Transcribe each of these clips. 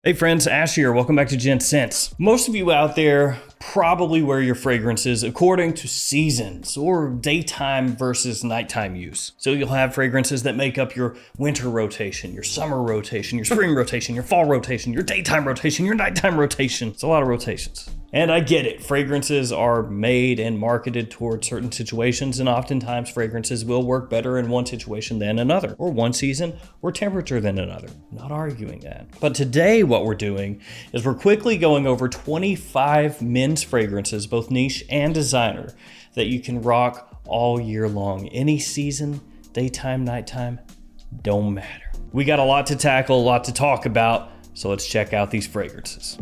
Hey friends, Ash here. Welcome back to Gents. Most of you out there probably wear your fragrances according to seasons or daytime versus nighttime use. So you'll have fragrances that make up your winter rotation, your summer rotation, your spring rotation, your fall rotation, your daytime rotation, your nighttime rotation. It's a lot of rotations. And I get it, fragrances are made and marketed towards certain situations, and oftentimes fragrances will work better in one situation than another, or one season or temperature than another. Not arguing that. But today what we're doing is we're quickly going over 25 men's fragrances, both niche and designer, that you can rock all year long. Any season, daytime, nighttime, don't matter. We got a lot to tackle, a lot to talk about, so let's check out these fragrances.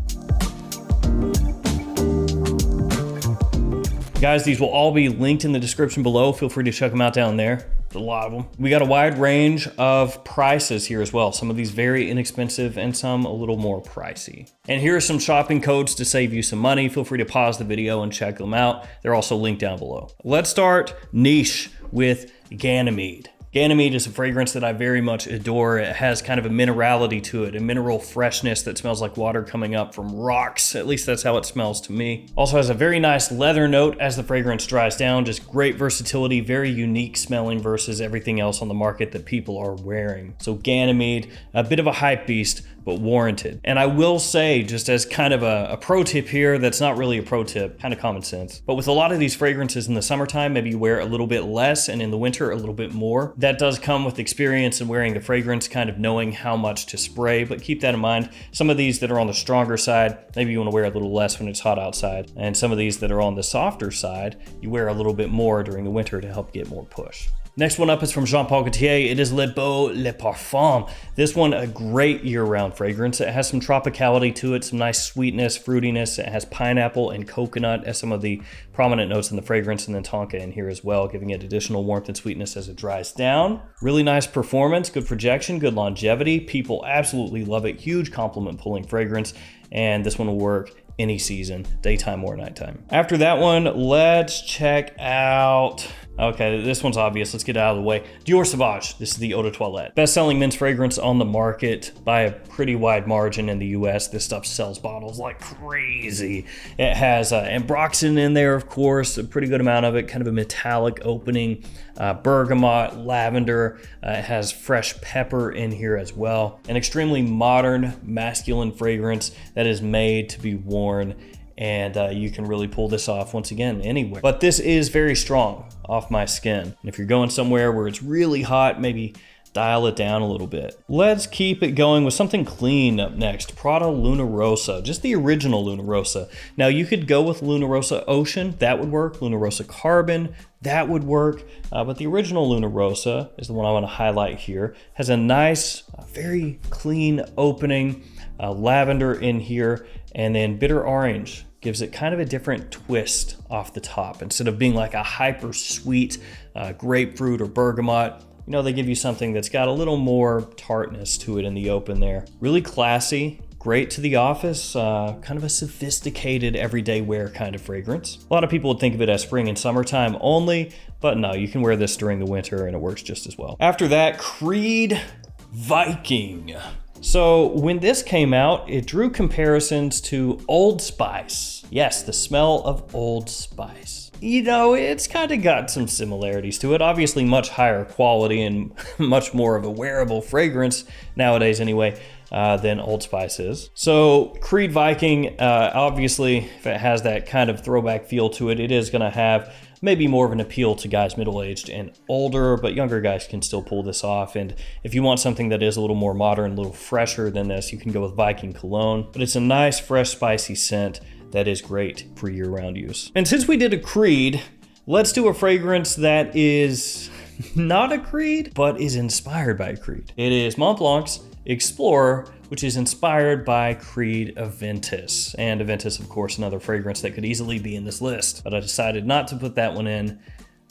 Guys, these will all be linked in the description below. Feel free to check them out down there. There's a lot of them. We got a wide range of prices here as well. Some of these very inexpensive and some a little more pricey. And here are some shopping codes to save you some money. Feel free to pause the video and check them out. They're also linked down below. Let's start niche with GANYMEDE. GANYMEDE is a fragrance that I very much adore. It has kind of a minerality to it, a mineral freshness that smells like water coming up from rocks. At least that's how it smells to me. Also has a very nice leather note as the fragrance dries down. Just great versatility, very unique smelling versus everything else on the market that people are wearing. So GANYMEDE, a bit of a hype beast, but warranted. And I will say, just as kind of a pro tip here, that's not really a pro tip, kind of common sense. But with a lot of these fragrances in the summertime, maybe you wear a little bit less, and in the winter, a little bit more. That does come with experience in wearing the fragrance, kind of knowing how much to spray, but keep that in mind. Some of these that are on the stronger side, maybe you want to wear a little less when it's hot outside. And some of these that are on the softer side, you wear a little bit more during the winter to help get more push. Next one up is from Jean Paul Gaultier. It is Le Beau Le Parfum. This one, a great year-round fragrance. It has some tropicality to it, some nice sweetness, fruitiness. It has pineapple and coconut as some of the prominent notes in the fragrance, and then tonka in here as well, giving it additional warmth and sweetness as it dries down. Really nice performance, good projection, good longevity. People absolutely love it. Huge compliment pulling fragrance, and this one will work any season, daytime or nighttime. After that one, let's check out, okay, this one's obvious. Let's get it out of the way. Dior Sauvage. This is the Eau de Toilette. Best-selling men's fragrance on the market by a pretty wide margin in the US. This stuff sells bottles like crazy. It has ambroxan in there, of course, a pretty good amount of it, kind of a metallic opening, bergamot, lavender. It has fresh pepper in here as well. An extremely modern, masculine fragrance that is made to be worn, and you can really pull this off once again anywhere. But this is very strong off my skin. And if you're going somewhere where it's really hot, maybe dial it down a little bit. Let's keep it going with something clean up next. Prada Luna Rossa, just the original Luna Rossa. Now you could go with Luna Rossa Ocean, that would work. Luna Rossa Carbon, that would work. But the original Luna Rossa is the one I want to highlight here. Has a nice, very clean opening, lavender in here, and then bitter orange gives it kind of a different twist off the top. Instead of being like a hyper sweet grapefruit or bergamot, you know, they give you something that's got a little more tartness to it in the open there. Really classy, great to the office, kind of a sophisticated everyday wear kind of fragrance. A lot of people would think of it as spring and summertime only, but no, you can wear this during the winter and it works just as well. After that, Creed Viking. So when this came out, it drew comparisons to Old Spice. Yes, the smell of Old Spice. You know, it's kind of got some similarities to it. Obviously much higher quality and much more of a wearable fragrance nowadays anyway, than Old Spice is. So Creed Viking, obviously, if it has that kind of throwback feel to it, it is gonna have maybe more of an appeal to guys middle-aged and older, but younger guys can still pull this off. And if you want something that is a little more modern, a little fresher than this, you can go with Viking Cologne. But it's a nice, fresh, spicy scent that is great for year-round use. And since we did a Creed, let's do a fragrance that is not a Creed, but is inspired by a Creed. It is Montblanc's Explorer, which is inspired by Creed Aventus. And Aventus, of course, another fragrance that could easily be in this list, but I decided not to put that one in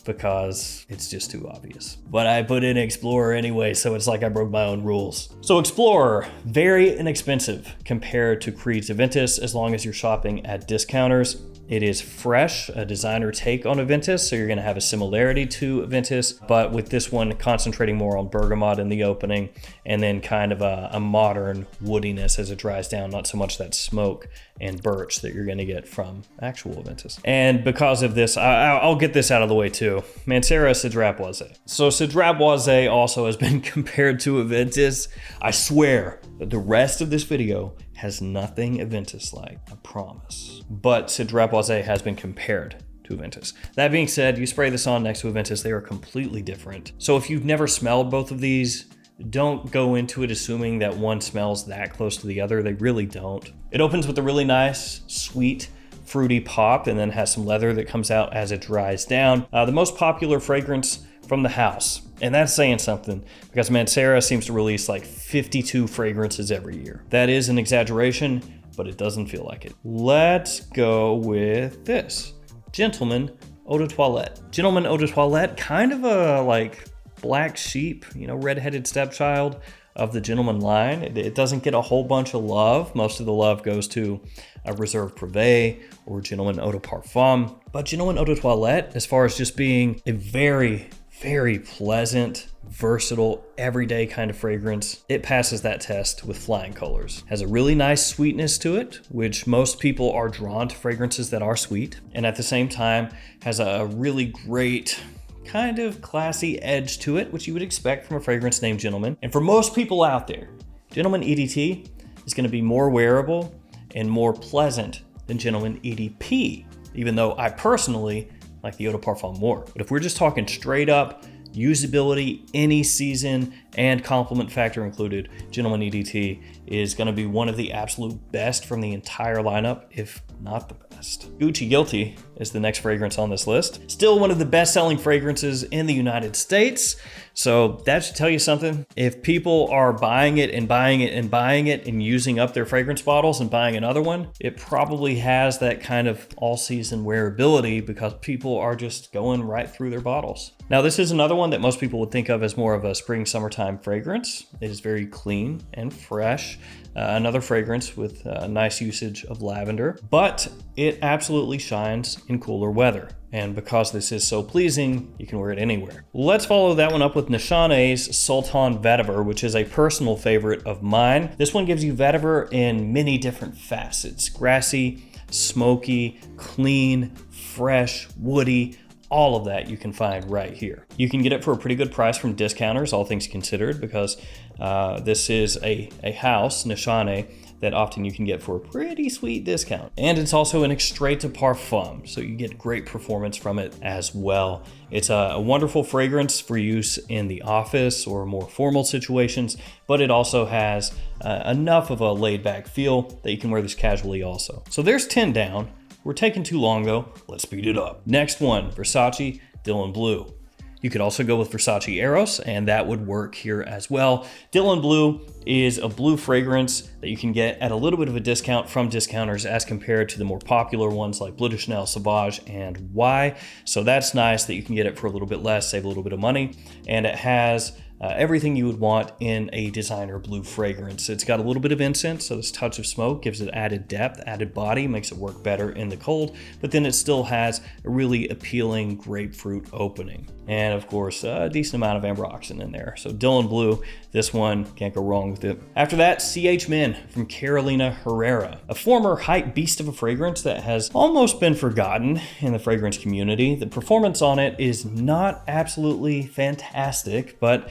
because it's just too obvious. But I put in Explorer anyway, so it's like I broke my own rules. So Explorer, very inexpensive compared to Creed's Aventus, as long as you're shopping at discounters. It is fresh, a designer take on Aventus, so you're gonna have a similarity to Aventus, but with this one concentrating more on bergamot in the opening, and then kind of a modern woodiness as it dries down, not so much that smoke and birch that you're gonna get from actual Aventus. And because of this, I'll get this out of the way too. MANCERA CEDRAT BOISE. So CEDRAT BOISE also has been compared to Aventus. I swear that the rest of this video has nothing Aventus-like, I promise. But CEDRAT BOISE has been compared to Aventus. That being said, you spray this on next to Aventus, they are completely different. So if you've never smelled both of these, don't go into it assuming that one smells that close to the other. They really don't. It opens with a really nice, sweet, fruity pop, and then has some leather that comes out as it dries down. The most popular fragrance from the house. And that's saying something, because MANCERA seems to release like 52 fragrances every year. That is an exaggeration, but it doesn't feel like it. Let's go with this. Gentleman Eau de Toilette. Gentleman Eau de Toilette, kind of a like black sheep, you know, redheaded stepchild of the Gentleman line. It doesn't get a whole bunch of love. Most of the love goes to a Reserve Privé or Gentleman Eau de Parfum. But Gentleman Eau de Toilette, as far as just being a very, very pleasant, versatile, everyday kind of fragrance, it passes that test with flying colors. Has a really nice sweetness to it, which most people are drawn to fragrances that are sweet. And at the same time, has a really great kind of classy edge to it, which you would expect from a fragrance named Gentleman. And for most people out there, Gentleman EDT is gonna be more wearable and more pleasant than Gentleman EDP, even though I personally like the Eau de Parfum more. But if we're just talking straight up usability, any season, and compliment factor included, Gentleman EDT is gonna be one of the absolute best from the entire lineup, if not the best. Gucci Guilty is the next fragrance on this list. Still one of the best-selling fragrances in the United States, so that should tell you something. If people are buying it and buying it and buying it and using up their fragrance bottles and buying another one, it probably has that kind of all-season wearability because people are just going right through their bottles. Now, this is another one that most people would think of as more of a spring, summertime fragrance. It is very clean and fresh. Another fragrance with nice usage of lavender, but it absolutely shines in cooler weather. And because this is so pleasing, you can wear it anywhere. Let's follow that one up with Nishane's Sultan Vetiver, which is a personal favorite of mine. This one gives you vetiver in many different facets: grassy, smoky, clean, fresh, woody. All of that you can find right here. You can get it for a pretty good price from discounters, all things considered, because this is a house, Nishane, that often you can get for a pretty sweet discount. And it's also an extrait to parfum, so you get great performance from it as well. It's a wonderful fragrance for use in the office or more formal situations, but it also has enough of a laid back feel that you can wear this casually also. So there's 10 down. We're taking too long though, let's speed it up. Next one, Versace Dylan Blue. You could also go with Versace Eros, and that would work here as well. Dylan Blue is a blue fragrance that you can get at a little bit of a discount from discounters as compared to the more popular ones like Bleu de Chanel, Sauvage, and Y. So that's nice that you can get it for a little bit less, save a little bit of money, and it has everything you would want in a designer blue fragrance. It's got a little bit of incense, so this touch of smoke gives it added depth, added body, makes it work better in the cold, but then it still has a really appealing grapefruit opening. And of course, a decent amount of ambroxan in there. So Dylan Blue, this one, can't go wrong with it. After that, CH Men from Carolina Herrera, a former hype beast of a fragrance that has almost been forgotten in the fragrance community. The performance on it is not absolutely fantastic, but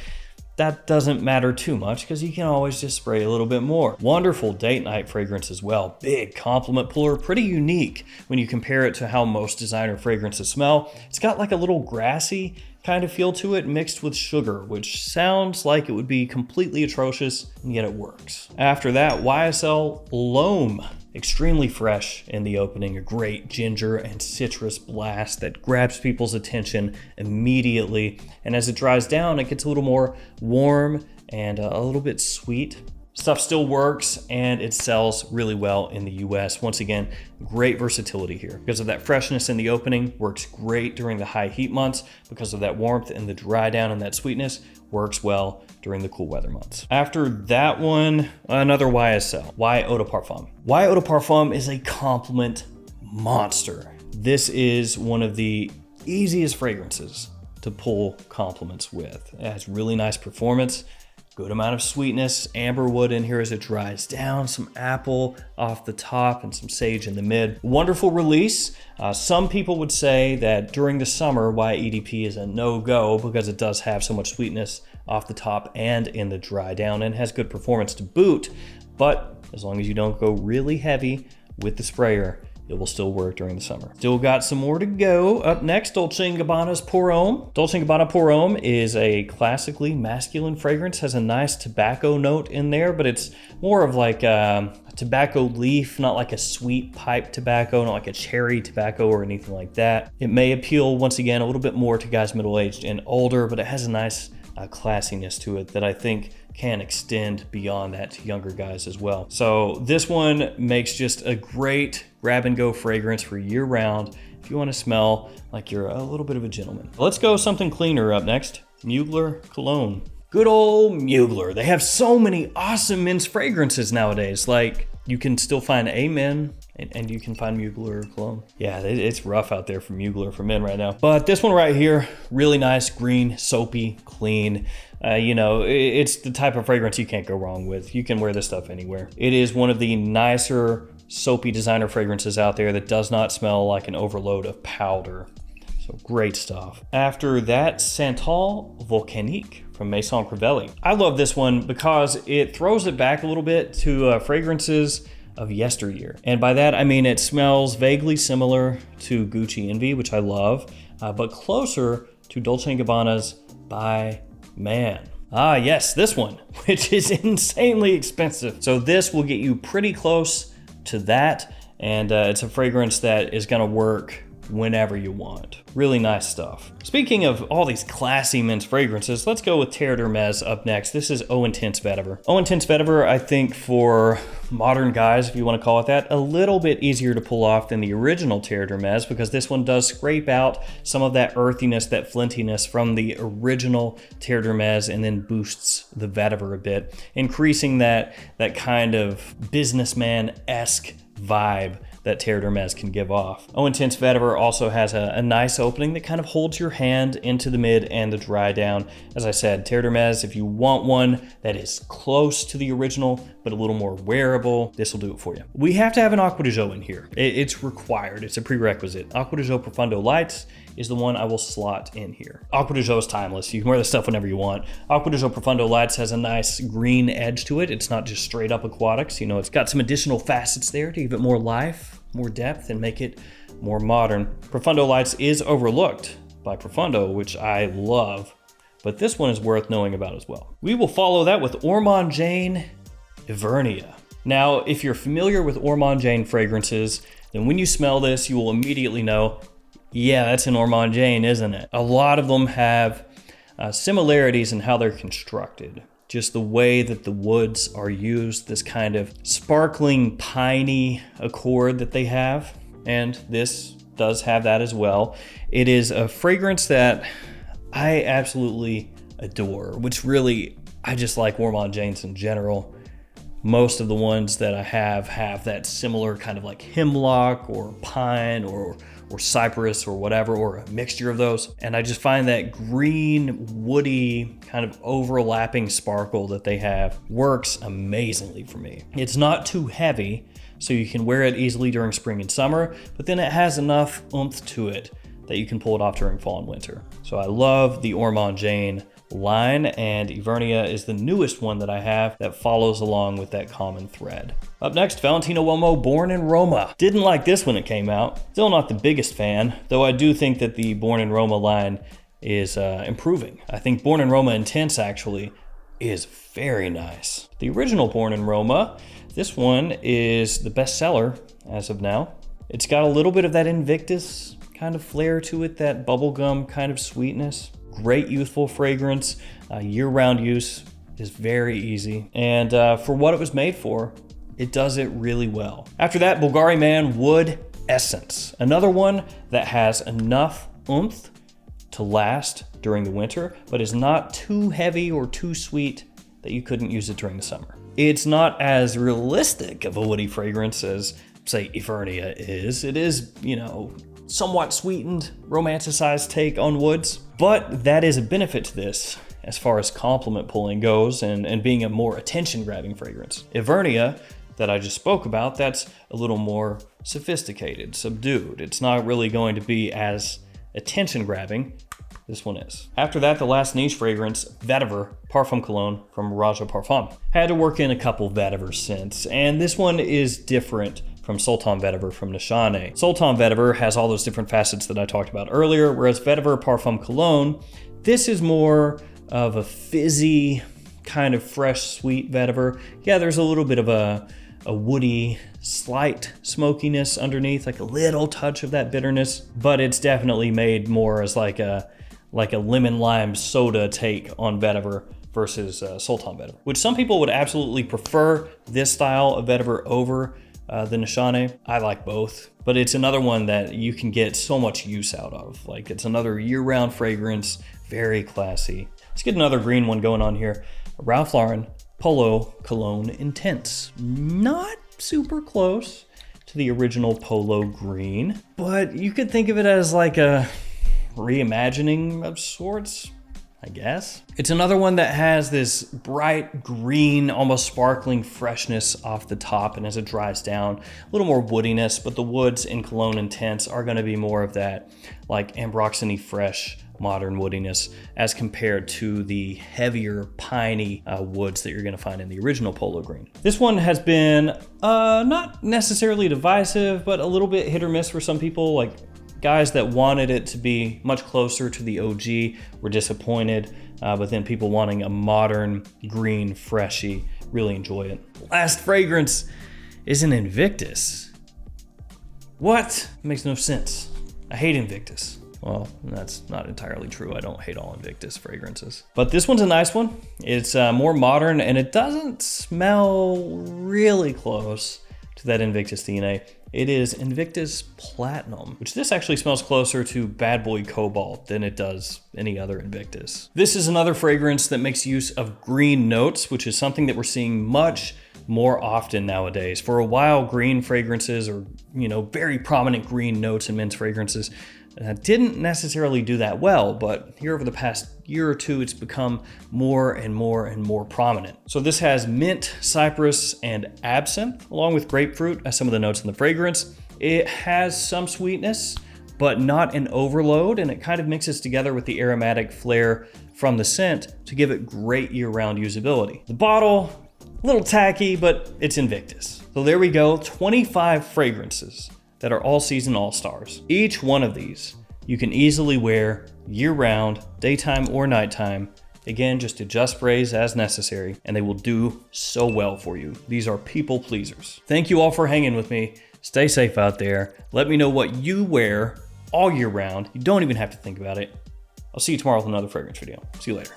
that doesn't matter too much because you can always just spray a little bit more. Wonderful date night fragrance as well. Big compliment puller, pretty unique when you compare it to how most designer fragrances smell. It's got like a little grassy kind of feel to it mixed with sugar, which sounds like it would be completely atrocious, and yet it works. After that, YSL L'Homme. Extremely fresh in the opening, a great ginger and citrus blast that grabs people's attention immediately. And as it dries down, it gets a little more warm and a little bit sweet. Stuff still works and it sells really well in the US. Once again, great versatility here. Because of that freshness in the opening, works great during the high heat months. Because of that warmth and the dry down and that sweetness, works well during the cool weather months. After that one, another YSL, Y Eau de Parfum. Y Eau de Parfum is a compliment monster. This is one of the easiest fragrances to pull compliments with. It has really nice performance, good amount of sweetness, amberwood in here as it dries down, some apple off the top and some sage in the mid. Wonderful release. Some people would say that during the summer why EDP is a no-go because it does have so much sweetness off the top and in the dry down and has good performance to boot, but as long as you don't go really heavy with the sprayer, it will still work during the summer. Still got some more to go. Up next, Dolce & Gabbana's Pour Homme. Dolce & Gabbana Pour Homme is a classically masculine fragrance, has a nice tobacco note in there, but it's more of like a tobacco leaf, not like a sweet pipe tobacco, not like a cherry tobacco or anything like that. It may appeal, once again, a little bit more to guys middle-aged and older, but it has a nice classiness to it that I think can extend beyond that to younger guys as well. So this one makes just a great grab-and-go fragrance for year-round if you want to smell like you're a little bit of a gentleman. Let's go something cleaner up next. Mugler Cologne. Good old Mugler. They have so many awesome men's fragrances nowadays. Like, you can still find Amen, and you can find Mugler Cologne. Yeah, it's rough out there for Mugler for men right now. But this one right here, really nice, green, soapy, clean. You know, it's the type of fragrance you can't go wrong with. You can wear this stuff anywhere. It is one of the nicer, soapy designer fragrances out there that does not smell like an overload of powder. So great stuff. After that, Santal Volcanique from Maison Crivelli. I love this one because it throws it back a little bit to fragrances of yesteryear. And by that, I mean it smells vaguely similar to Gucci Envy, which I love, but closer to Dolce & Gabbana's By Man. Ah, yes, this one, which is insanely expensive. So this will get you pretty close to that, and it's a fragrance that is gonna work whenever you want. Really nice stuff. Speaking of all these classy men's fragrances, let's go with Terre d'Hermès up next. This is Eau Intense Vetiver. Eau Intense Vetiver, I think for modern guys, if you want to call it that, a little bit easier to pull off than the original Terre d'Hermès because this one does scrape out some of that earthiness, that flintiness from the original Terre d'Hermès and then boosts the vetiver a bit, increasing that kind of businessman-esque vibe that Terre d'Hermès can give off. Eau Intense Vetiver also has a nice opening that kind of holds your hand into the mid and the dry down. As I said, Terre d'Hermès, if you want one that is close to the original, but a little more wearable, this will do it for you. We have to have an Acqua di Gio in here. It's required, it's a prerequisite. Acqua di Gio Profondo Lights is the one I will slot in here. Acqua di Gio is timeless. You can wear this stuff whenever you want. Acqua di Gio Profondo Lights has a nice green edge to it. It's not just straight up aquatics. You know, it's got some additional facets there to give it more life, more depth, and make it more modern. Profondo Lights is overlooked by Profondo, which I love, but this one is worth knowing about as well. We will follow that with Ormond Jane Ivernia. Now, if you're familiar with Ormond Jane fragrances, then when you smell this, you will immediately know, yeah, that's an Ormond Jane, isn't it? A lot of them have similarities in how they're constructed. Just the way that the woods are used, this kind of sparkling, piney accord that they have. And this does have that as well. It is a fragrance that I absolutely adore, which really, I just like Ormond Janes in general. Most of the ones that I have that similar kind of like hemlock or pine or cypress or whatever, or a mixture of those. And I just find that green, woody, kind of overlapping sparkle that they have works amazingly for me. It's not too heavy, so you can wear it easily during spring and summer, but then it has enough oomph to it that you can pull it off during fall and winter. So I love the Ormond Jane line, and Ivernia is the newest one that I have that follows along with that common thread. Up next, Valentino Uomo Born in Roma. Didn't like this when it came out. Still not the biggest fan, though I do think that the Born in Roma line is improving. I think Born in Roma Intense actually is very nice. The original Born in Roma, this one is the best seller as of now. It's got a little bit of that Invictus kind of flair to it, that bubblegum kind of sweetness. Great youthful fragrance. Year-round use is very easy. And for what it was made for, it does it really well. After that, Bulgari Man Wood Essence. Another one that has enough oomph to last during the winter, but is not too heavy or too sweet that you couldn't use it during the summer. It's not as realistic of a woody fragrance as say Eternia is. It is, you know, somewhat sweetened, romanticized take on woods, but that is a benefit to this as far as compliment pulling goes and being a more attention-grabbing fragrance. Eternia, that I just spoke about, that's a little more sophisticated, subdued. It's not really going to be as attention-grabbing. This one is. After that, the last niche fragrance, VETIVER Parfum Cologne from ROSSA Parfum. Had to work in a couple VETIVER scents, and this one is different from SULTAN VETIVER from Nishane. SULTAN VETIVER has all those different facets that I talked about earlier, whereas VETIVER Parfum Cologne, this is more of a fizzy, kind of fresh, sweet vetiver. Yeah, there's a little bit of a woody, slight smokiness underneath, like a little touch of that bitterness, but it's definitely made more as like a lemon lime soda take on vetiver versus SULTAN vetiver, which some people would absolutely prefer this style of vetiver over the Nishane. I like both, but it's another one that you can get so much use out of. Like, it's another year-round fragrance, very classy. Let's get another green one going on here. Ralph Lauren Polo Cologne Intense. Not super close to the original Polo green, but you could think of it as like a reimagining of sorts, I guess. It's another one that has this bright green, almost sparkling freshness off the top, and as it dries down, a little more woodiness, but the woods in Cologne Intense are gonna be more of that like ambroxany fresh, modern woodiness as compared to the heavier piney woods that you're gonna find in the original Polo green. This one has been not necessarily divisive, but a little bit hit or miss for some people. Like, guys that wanted it to be much closer to the OG were disappointed, but then people wanting a modern green freshy really enjoy it. Last fragrance is an Invictus. What? It makes no sense. I hate Invictus. Well, that's not entirely true. I don't hate all Invictus fragrances. But this one's a nice one. It's more modern, and it doesn't smell really close to that Invictus DNA. It is Invictus Platinum, which this actually smells closer to Bad Boy Cobalt than it does any other Invictus. This is another fragrance that makes use of green notes, which is something that we're seeing much more often nowadays. For a while, green fragrances, or, you know, very prominent green notes in men's fragrances, didn't necessarily do that well, but here over the past year or two, it's become more and more and more prominent. So this has mint, cypress, and absinthe, along with grapefruit as some of the notes in the fragrance. It has some sweetness, but not an overload, and it kind of mixes together with the aromatic flair from the scent to give it great year-round usability. The bottle, a little tacky, but it's Invictus. So there we go, 25 fragrances that are all-season all-stars. Each one of these you can easily wear year-round, daytime or nighttime. Again, just adjust sprays as necessary, and they will do so well for you. These are people pleasers. Thank you all for hanging with me. Stay safe out there. Let me know what you wear all year round. You don't even have to think about it. I'll see you tomorrow with another fragrance video. See you later.